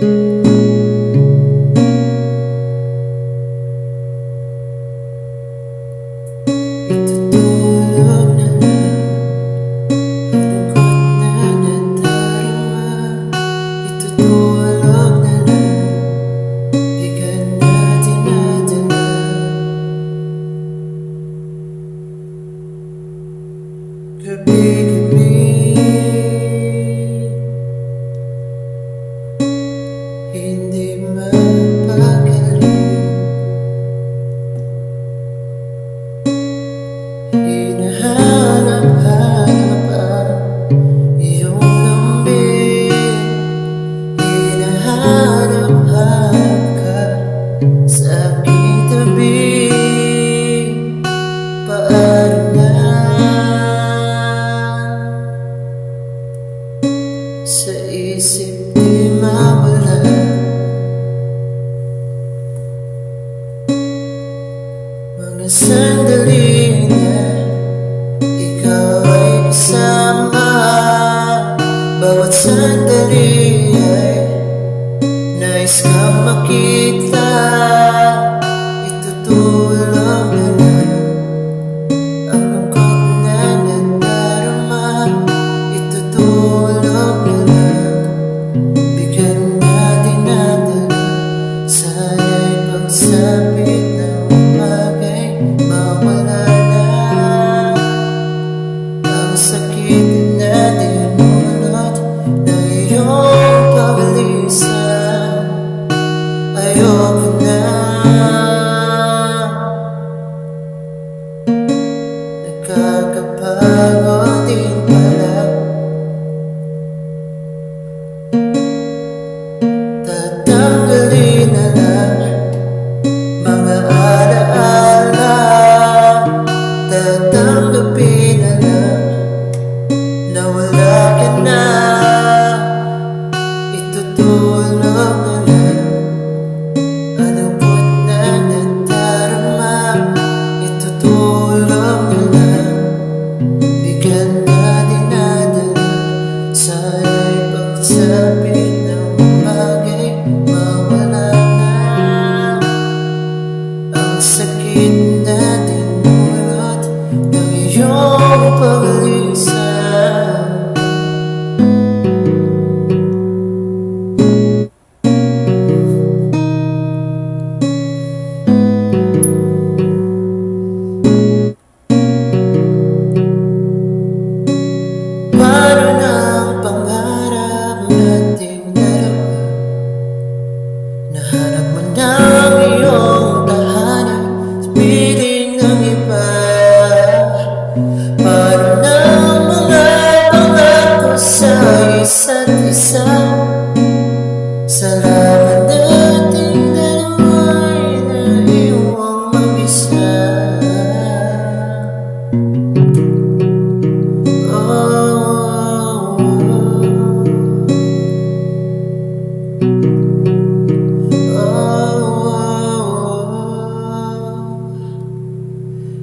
Itutulog na lang ang lungkot na nadarama. Itutulog na lang bigat na dinadala. Gabi-gabi hindi mapakali. Hinahanap-hanap ang iyong lambing. Hinahanap-hanap ka sa aking tabi. Paano na sa isip di mawala mga sandali na ikaw ay kasama. Bawat sandali ay nais kang makita. Itutulog na lang ang lungkot na nadarama. Itutulog na lang bigat na dinadala. Sana'y pagsapit ng bagay mawala na ang sakit na dinulot ng iyong pag-alisan. Ayoko na, nakakapagod din pala. Tatanggalin na lang mga alaala. Tatanggapin na lang na wala ka na. Itutulog na lang ang lungkot na nadarama. Itutulog na lang bigat na dinadala. Sana'y pagsapit ng bagay mawala na ang sakit na dinulot ng iyong pag-alisan. Paano na ang pangarap nating dalawa? Nahanap mo na ang iyong tahanan sa piling ng iba. Paano na ang mga pangako sa isa't isa? Salamat nating dalawa'y naiwang mag-isa.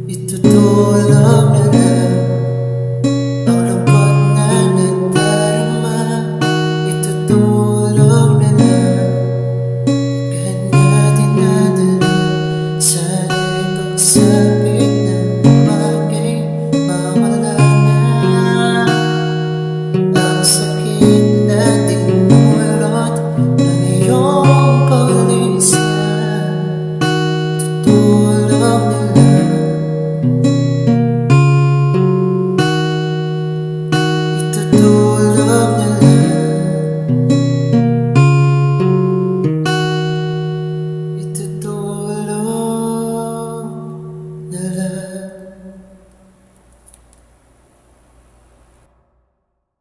Itutulog na lang ang lungkot na nadarama. Itutulog na lang bigat na dinadala. Sana'y pagsapit ng bagay mawala na ang sakit na dinulot ng iyong pag-alisan. Tutulog na